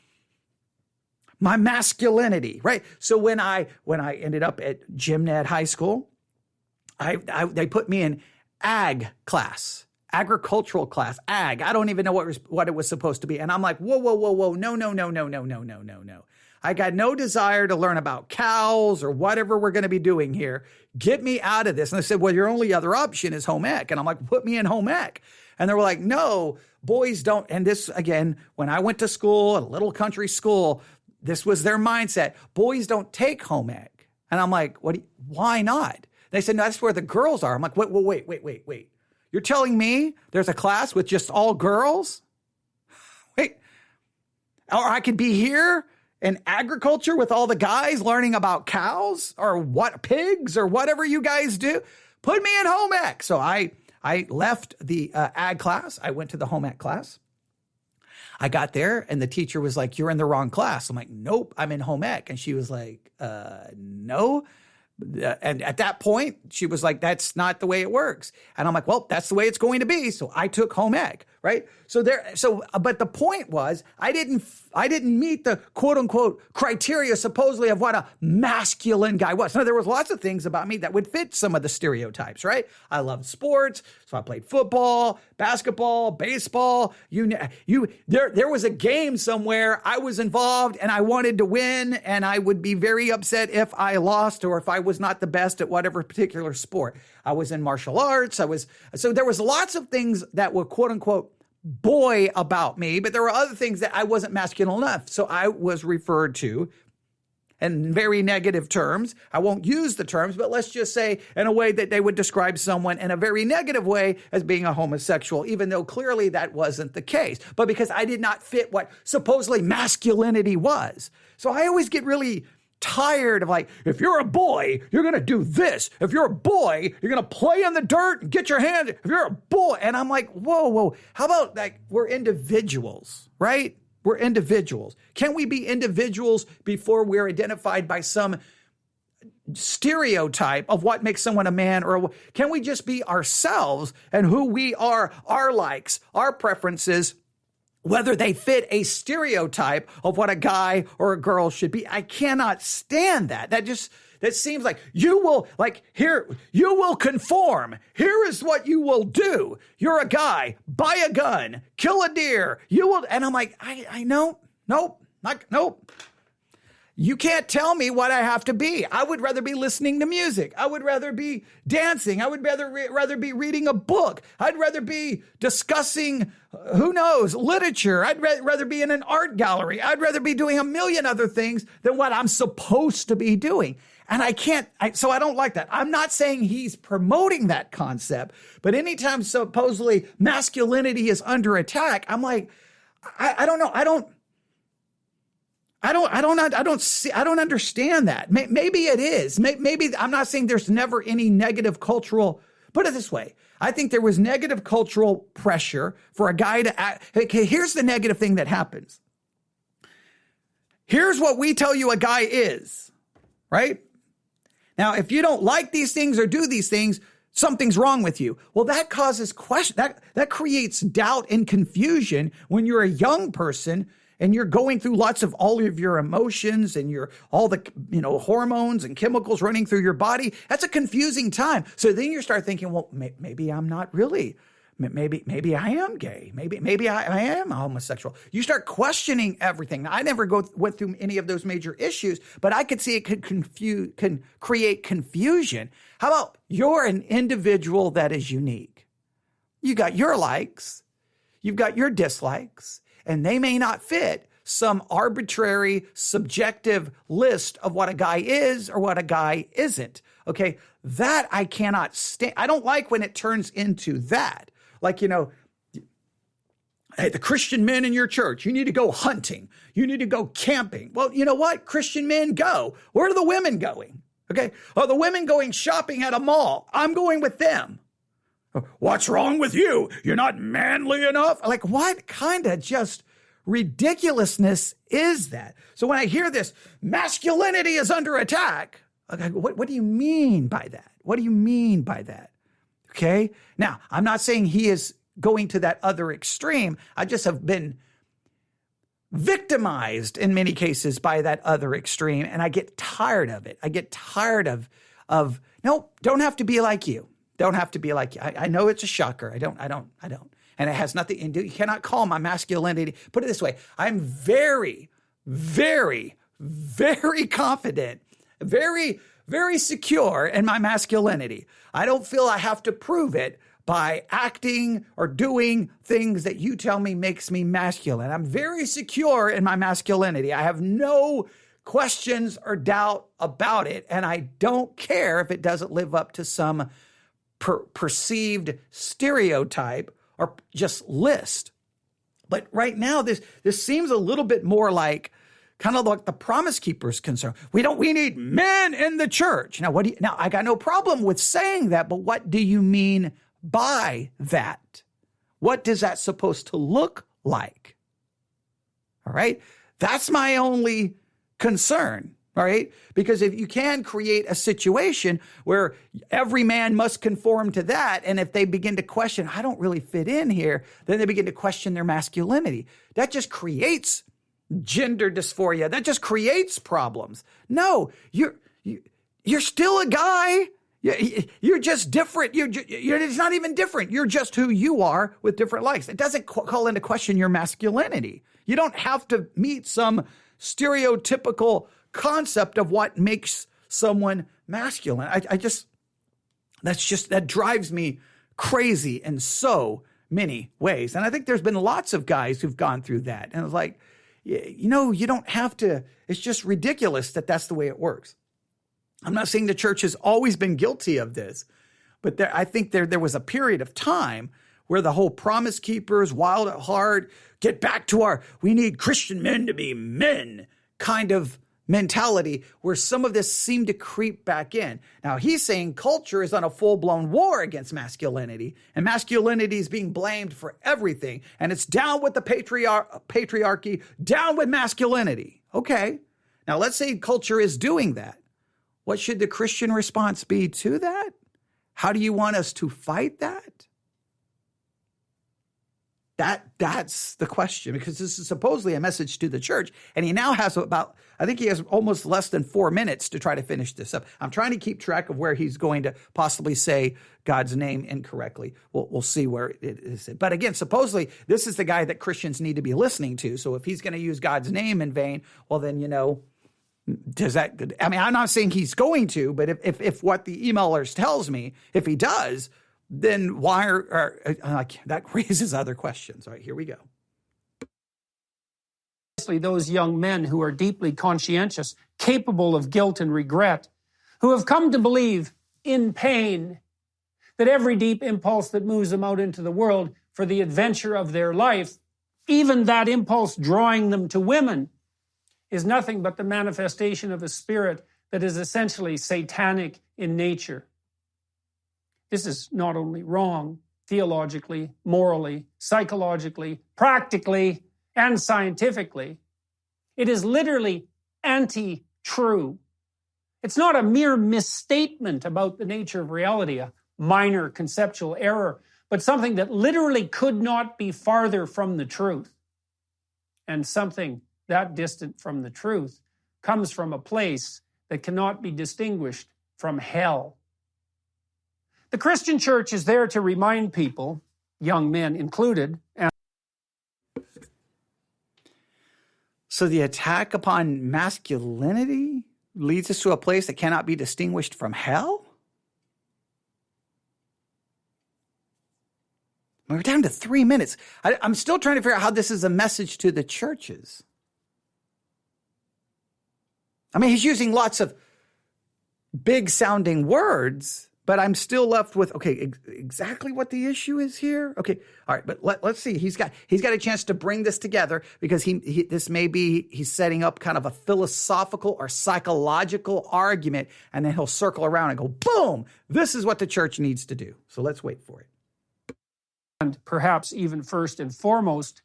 my masculinity, right? So when I ended up at Gymnad High School, they put me in agricultural class, ag. I don't even know what it was supposed to be. And I'm like, whoa, no. I got no desire to learn about cows or whatever we're going to be doing here. Get me out of this. And they said, well, your only other option is home ec. And I'm like, put me in home ec. And they were like, no, boys don't. And this, again, when I went to school, a little country school, this was their mindset. Boys don't take home ec. And I'm like, why not? They said, no, that's where the girls are. I'm like, wait. You're telling me there's a class with just all girls? Wait. Or I could be here in agriculture with all the guys learning about cows or pigs or whatever you guys do? Put me in home ec. So I left the ag class. I went to the home ec class. I got there and the teacher was like, you're in the wrong class. I'm like, nope, I'm in home ec. And she was like, no. And at that point, she was like, that's not the way it works. And I'm like, well, that's the way it's going to be. So I took home ec, right? But the point was, I didn't meet the quote unquote criteria supposedly of what a masculine guy was. Now, there was lots of things about me that would fit some of the stereotypes, right? I loved sports. So I played football, basketball, baseball. There was a game somewhere I was involved and I wanted to win. And I would be very upset if I lost or if I was not the best at whatever particular sport. I was in martial arts. So there was lots of things that were quote unquote boy about me, but there were other things that I wasn't masculine enough. So I was referred to in very negative terms. I won't use the terms, but let's just say in a way that they would describe someone in a very negative way as being a homosexual, even though clearly that wasn't the case. But because I did not fit what supposedly masculinity was. So I always get really tired of if you're a boy, you're going to do this. If you're a boy, you're going to play in the dirt and get your hands. If you're a boy. And I'm like, whoa. How about we're individuals, right? We're individuals. Can we be individuals before we're identified by some stereotype of what makes someone a man? Or can we just be ourselves and who we are, our likes, our preferences, whether they fit a stereotype of what a guy or a girl should be? I cannot stand that. That seems like you will conform. Here is what you will do. You're a guy, buy a gun, kill a deer. And I'm like, I know, nope. You can't tell me what I have to be. I would rather be listening to music. I would rather be dancing. I would rather be reading a book. I'd rather be discussing, who knows, literature. I'd rather be in an art gallery. I'd rather be doing a million other things than what I'm supposed to be doing. And so I don't like that. I'm not saying he's promoting that concept, but anytime supposedly masculinity is under attack, I'm like, I don't know. I don't understand that. Maybe it is. Maybe I'm not saying there's never any negative cultural, put it this way. I think there was negative cultural pressure for a guy to act. Okay, here's the negative thing that happens. Here's what we tell you a guy is, right? Now, if you don't like these things or do these things, something's wrong with you. Well, that causes question. That creates doubt and confusion when you're a young person and you're going through all of your emotions and all the hormones and chemicals running through your body. That's a confusing time. So then you start thinking, well, maybe I'm not really. Maybe I am gay. Maybe I am homosexual. You start questioning everything. Now, I never went through any of those major issues, but I could see it can create confusion. How about you're an individual that is unique? You got your likes, you've got your dislikes, and they may not fit some arbitrary, subjective list of what a guy is or what a guy isn't. Okay, that I cannot stand. I don't like when it turns into that. Like, hey, the Christian men in your church, you need to go hunting. You need to go camping. Well, you know what? Christian men go. Where are the women going? Okay. Are the women going shopping at a mall? I'm going with them. What's wrong with you? You're not manly enough? Like, what kind of just ridiculousness is that? So when I hear this, masculinity is under attack, what do you mean by that? What do you mean by that? Okay. Now, I'm not saying he is going to that other extreme. I just have been victimized in many cases by that other extreme, and I get tired of it. I get tired of no, don't have to be like you. Don't have to be like you. I know it's a shocker. I don't. And it has nothing to do. You cannot call my masculinity. Put it this way. I'm very, very, very confident, very, very secure in my masculinity. I don't feel I have to prove it by acting or doing things that you tell me makes me masculine. I'm very secure in my masculinity. I have no questions or doubt about it. And I don't care if it doesn't live up to some perceived stereotype or just list. But right now, this seems a little bit more like kind of like the Promise Keepers concern. We need men in the church. Now, I got no problem with saying that, but what do you mean by that? What is that supposed to look like? All right. That's my only concern. All right. Because if you can create a situation where every man must conform to that, and if they begin to question, I don't really fit in here, then they begin to question their masculinity. That just creates gender dysphoria. That just creates problems. No, you're still a guy. You're just different. It's not even different. You're just who you are with different likes. It doesn't call into question your masculinity. You don't have to meet some stereotypical concept of what makes someone masculine. That drives me crazy in so many ways. And I think there's been lots of guys who've gone through that. And it's like, you don't have to, it's just ridiculous that that's the way it works. I'm not saying the church has always been guilty of this, but I think there was a period of time where the whole Promise Keepers, wild at heart, get back to we need Christian men to be men kind of mentality where some of this seemed to creep back in. Now, he's saying culture is on a full-blown war against masculinity, and masculinity is being blamed for everything, and it's down with the patriarchy, down with masculinity. Okay, now let's say culture is doing that. What should the Christian response be to that? How do you want us to fight that? That's the question, because this is supposedly a message to the church, and he now has I think he has almost less than 4 minutes to try to finish this up. I'm trying to keep track of where he's going to possibly say God's name incorrectly. We'll see where it is. But again, supposedly this is the guy that Christians need to be listening to. So if he's going to use God's name in vain, well then, does that, I mean, I'm not saying he's going to, but if what the emailers tells me, if he does, then why that raises other questions. All right, here we go. Those young men who are deeply conscientious, capable of guilt and regret, who have come to believe in pain that every deep impulse that moves them out into the world for the adventure of their life, even that impulse drawing them to women, is nothing but the manifestation of a spirit that is essentially satanic in nature. This is not only wrong theologically, morally, psychologically, practically, and scientifically. It is literally anti-true. It's not a mere misstatement about the nature of reality, a minor conceptual error, but something that literally could not be farther from the truth. And something that distant from the truth comes from a place that cannot be distinguished from hell. The Christian church is there to remind people, young men included, and so the attack upon masculinity leads us to a place that cannot be distinguished from hell? We're down to 3 minutes. I'm still trying to figure out how this is a message to the churches. I mean, he's using lots of big sounding words, but I'm still left with, okay, exactly what the issue is here. Okay, all right, but let's see. He's got a chance to bring this together, because he's setting up kind of a philosophical or psychological argument, and then he'll circle around and go, boom, this is what the church needs to do. So let's wait for it. And perhaps even first and foremost,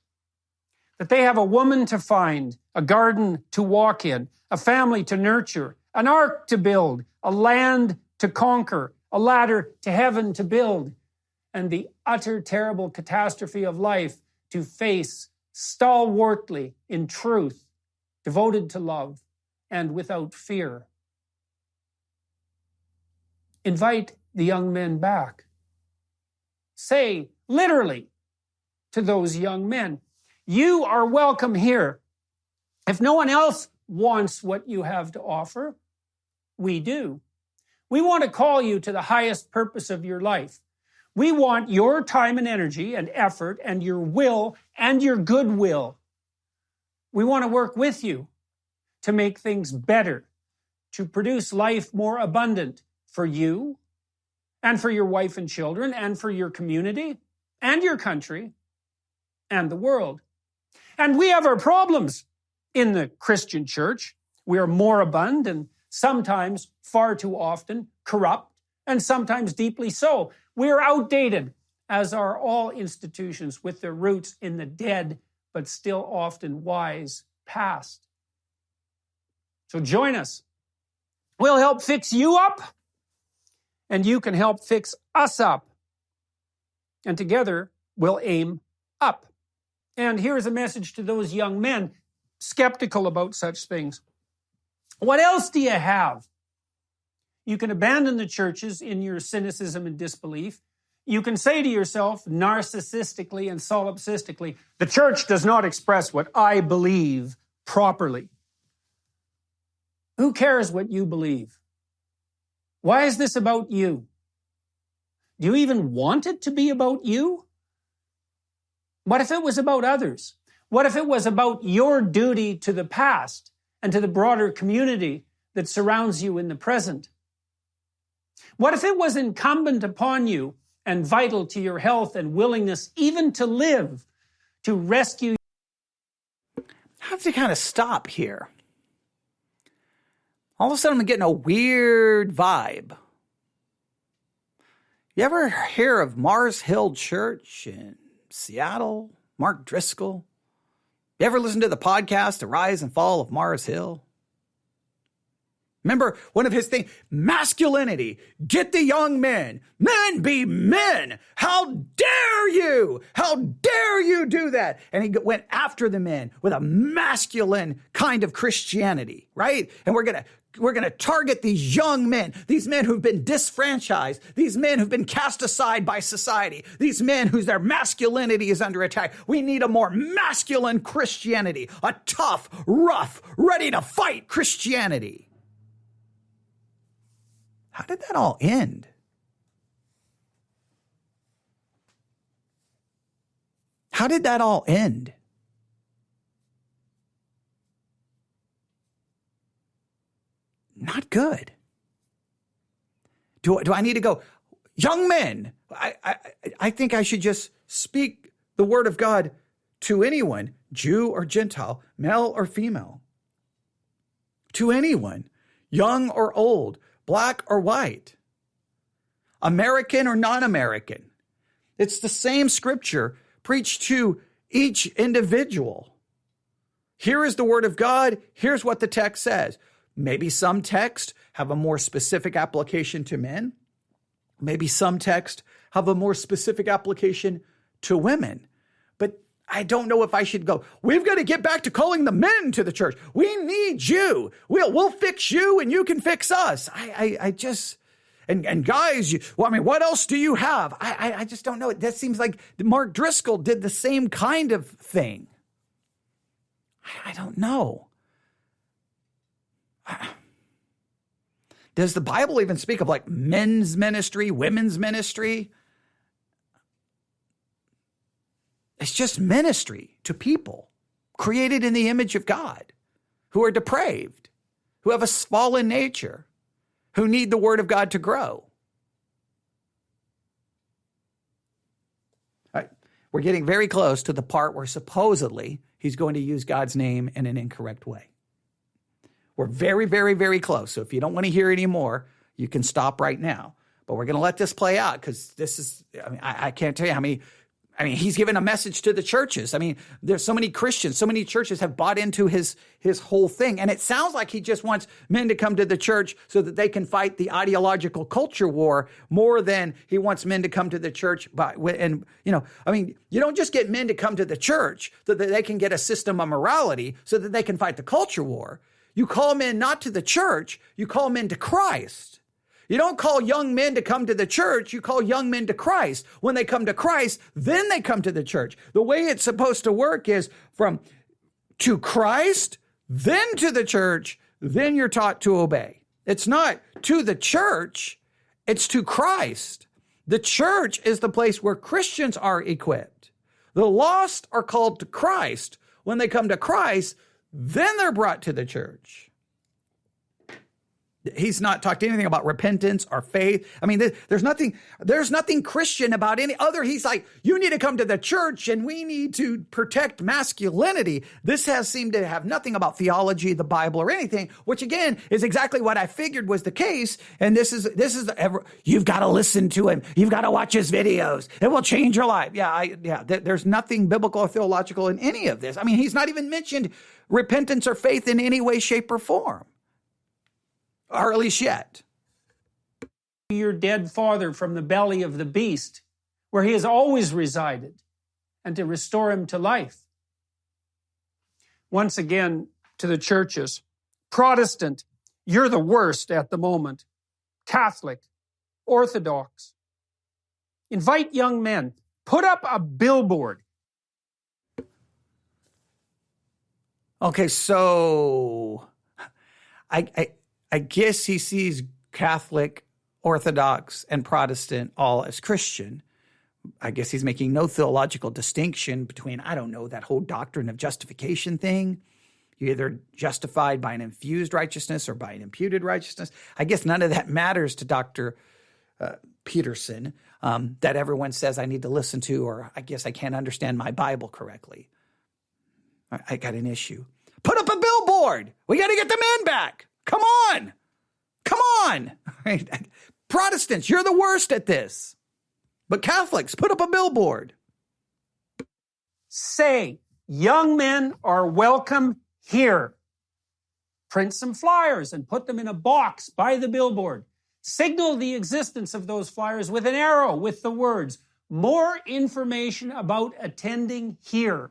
that they have a woman to find, a garden to walk in, a family to nurture, an ark to build, a land to conquer, a ladder to heaven to build, and the utter terrible catastrophe of life to face stalwartly in truth, devoted to love, and without fear. Invite the young men back. Say, literally, to those young men, you are welcome here. If no one else wants what you have to offer, we do. We want to call you to the highest purpose of your life. We want your time and energy and effort and your will and your goodwill. We want to work with you to make things better, to produce life more abundant for you and for your wife and children and for your community and your country and the world. And we have our problems in the Christian church. We are moribund and sometimes, far too often, corrupt, and sometimes deeply so. We are outdated, as are all institutions with their roots in the dead, but still often wise past. So join us. We'll help fix you up, and you can help fix us up. And together, we'll aim up. And here's a message to those young men skeptical about such things. What else do you have? You can abandon the churches in your cynicism and disbelief. You can say to yourself, narcissistically and solipsistically, the church does not express what I believe properly. Who cares what you believe? Why is this about you? Do you even want it to be about you? What if it was about others? What if it was about your duty to the past and to the broader community that surrounds you in the present? What if it was incumbent upon you and vital to your health and willingness even to live, to rescue? I have to kind of stop here. All of a sudden I'm getting a weird vibe. You ever hear of Mars Hill Church in Seattle? Mark Driscoll? You ever listen to the podcast, The Rise and Fall of Mars Hill? Remember one of his things, masculinity, get the young men, men be men. How dare you? How dare you do that? And he went after the men with a masculine kind of Christianity, right? And we're going to target these young men, these men who've been disfranchised, these men who've been cast aside by society, these men whose their masculinity is under attack. We need a more masculine Christianity, a tough, rough, ready to fight Christianity. How did that all end? How did that all end? Not good. Do I need to go, young men? I think I should just speak the word of God to anyone, Jew or Gentile, male or female. To anyone, young or old, black or white, American or non-American. It's the same scripture preached to each individual. Here is the word of God. Here's what the text says. Maybe some texts have a more specific application to men. Maybe some texts have a more specific application to women. But I don't know if I should go, we've got to get back to calling the men to the church. We need you. We'll fix you and you can fix us. I just, and guys, what else do you have? I just don't know. That seems like Mark Driscoll did the same kind of thing. I don't know. Does the Bible even speak of like men's ministry, women's ministry? It's just ministry to people created in the image of God, who are depraved, who have a fallen nature, who need the word of God to grow. All right. We're getting very close to the part where supposedly he's going to use God's name in an incorrect way. We're very, very, very close. So if you don't want to hear any more, you can stop right now. But we're going to let this play out because this is, I can't tell you how many, he's given a message to the churches. There's so many Christians, so many churches have bought into his whole thing. And it sounds like he just wants men to come to the church so that they can fight the ideological culture war more than he wants men to come to the church. You don't just get men to come to the church so that they can get a system of morality so that they can fight the culture war. You call men not to the church, you call men to Christ. You don't call young men to come to the church, you call young men to Christ. When they come to Christ, then they come to the church. The way it's supposed to work is from to Christ, then to the church, then you're taught to obey. It's not to the church, it's to Christ. The church is the place where Christians are equipped. The lost are called to Christ. When they come to Christ, then they're brought to the church. He's not talked anything about repentance or faith. There's nothing Christian about any other. He's like, you need to come to the church and we need to protect masculinity. This has seemed to have nothing about theology, the Bible, or anything, which again is exactly what I figured was the case. And you've got to listen to him. You've got to watch his videos. It will change your life. There's nothing biblical or theological in any of this. He's not even mentioned repentance or faith in any way, shape, or form. Or at least yet. Your dead father from the belly of the beast, where he has always resided, and to restore him to life. Once again, to the churches, Protestant, you're the worst at the moment. Catholic, Orthodox. Invite young men. Put up a billboard. Okay, so I guess he sees Catholic, Orthodox, and Protestant all as Christian. I guess he's making no theological distinction between, that whole doctrine of justification thing. You're either justified by an infused righteousness or by an imputed righteousness. I guess none of that matters to Dr. Peterson, that everyone says I need to listen to, or I guess I can't understand my Bible correctly. I got an issue. Put up a billboard. We got to get the men back. Come on. Come on. Right? Protestants, you're the worst at this. But Catholics, put up a billboard. Say, young men are welcome here. Print some flyers and put them in a box by the billboard. Signal the existence of those flyers with an arrow with the words, more information about attending here.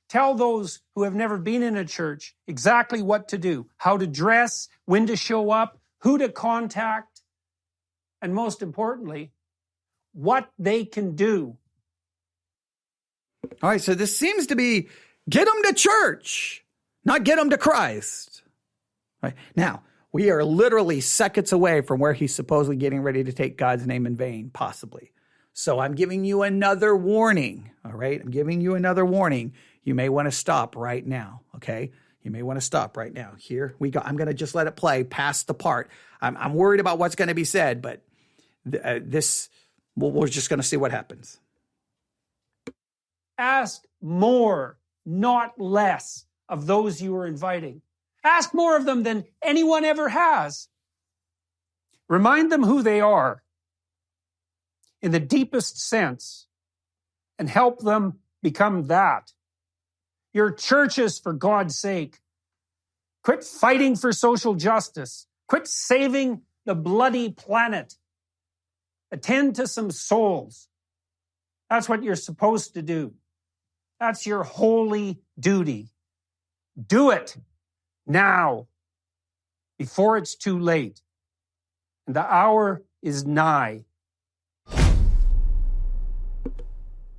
Tell those who have never been in a church exactly what to do, how to dress, when to show up, who to contact, and most importantly, what they can do. All right, so this seems to be get them to church, not get them to Christ. All right, now, we are literally seconds away from where he's supposedly getting ready to take God's name in vain, possibly. So I'm giving you another warning, all right? I'm giving you another warning. You may want to stop right now, okay? You may want to stop right now. Here we go. I'm going to just let it play past the part. I'm worried about what's going to be said, but we're just going to see what happens. Ask more, not less, of those you are inviting. Ask more of them than anyone ever has. Remind them who they are in the deepest sense and help them become that. Your churches, for God's sake. Quit fighting for social justice. Quit saving the bloody planet. Attend to some souls. That's what you're supposed to do. That's your holy duty. Do it now, before it's too late. And the hour is nigh.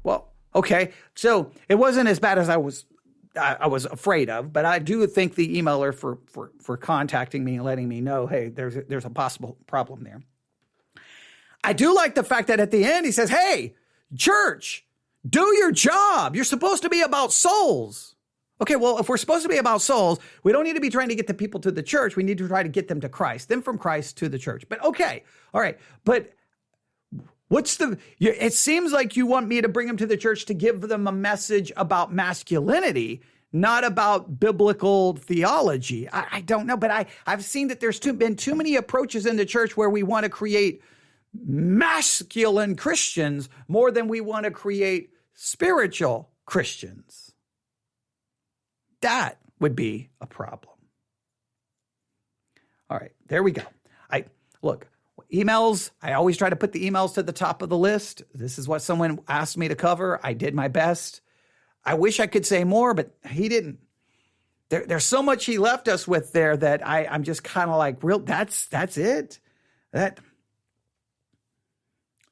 Well, okay. So it wasn't as bad as I was afraid of, but I do thank the emailer for contacting me and letting me know, hey, there's a possible problem there. I do like the fact that at the end he says, hey, church, do your job. You're supposed to be about souls. Okay, well, if we're supposed to be about souls, we don't need to be trying to get the people to the church. We need to try to get them to Christ, then from Christ to the church. But okay, all right. But it seems like you want me to bring them to the church to give them a message about masculinity, not about biblical theology. I don't know, but I've seen that there's been too many approaches in the church where we want to create masculine Christians more than we want to create spiritual Christians. That would be a problem. All right, there we go. Look, emails, I always try to put the emails to the top of the list. This is what someone asked me to cover. I did my best. I wish I could say more, but he didn't. There's so much he left us with there that I'm just kind of like, that's it?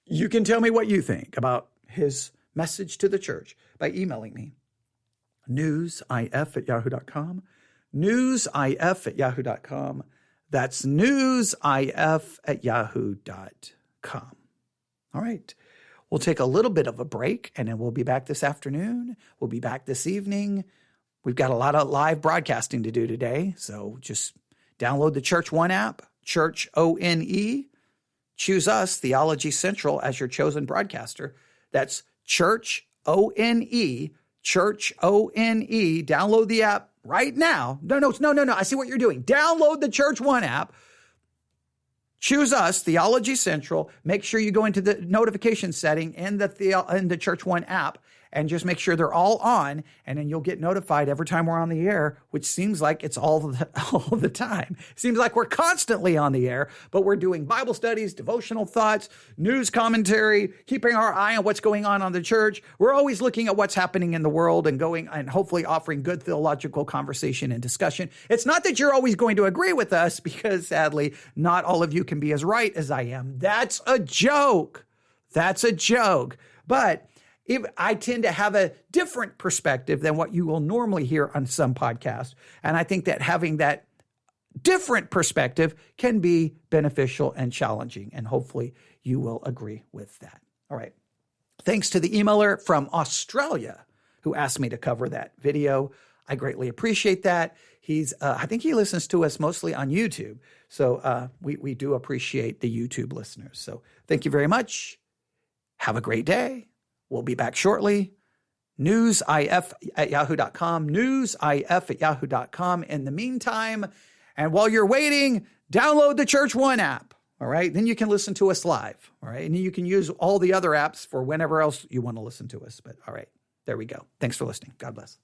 You can tell me what you think about his message to the church by emailing me. newsif@yahoo.com. newsif@yahoo.com. That's newsif@yahoo.com. All right. We'll take a little bit of a break, and then we'll be back this afternoon. We'll be back this evening. We've got a lot of live broadcasting to do today, so just download the Church One app, Church ONE. Choose us, Theology Central, as your chosen broadcaster. That's Church ONE. Church ONE. Download the app right now. No. I see what you're doing. Download the Church One app. Choose us, Theology Central. Make sure you go into the notification setting in the Church One app and just make sure they're all on, and then you'll get notified every time we're on the air, which seems like it's all the time. Seems like we're constantly on the air, but we're doing Bible studies, devotional thoughts, news commentary, keeping our eye on what's going on the church. We're always looking at what's happening in the world and going and hopefully offering good theological conversation and discussion. It's not that you're always going to agree with us, because sadly, not all of you can be as right as I am. That's a joke. But I tend to have a different perspective than what you will normally hear on some podcasts. And I think that having that different perspective can be beneficial and challenging. And hopefully you will agree with that. All right. Thanks to the emailer from Australia who asked me to cover that video. I greatly appreciate that. I think he listens to us mostly on YouTube. So we do appreciate the YouTube listeners. So thank you very much. Have a great day. We'll be back shortly. newsif@yahoo.com. newsif@yahoo.com. In the meantime, And while you're waiting, download the Church One app. All right. Then you can listen to us live. All right. And you can use all the other apps for whenever else you want to listen to us. But all right, there we go. Thanks for listening. God bless.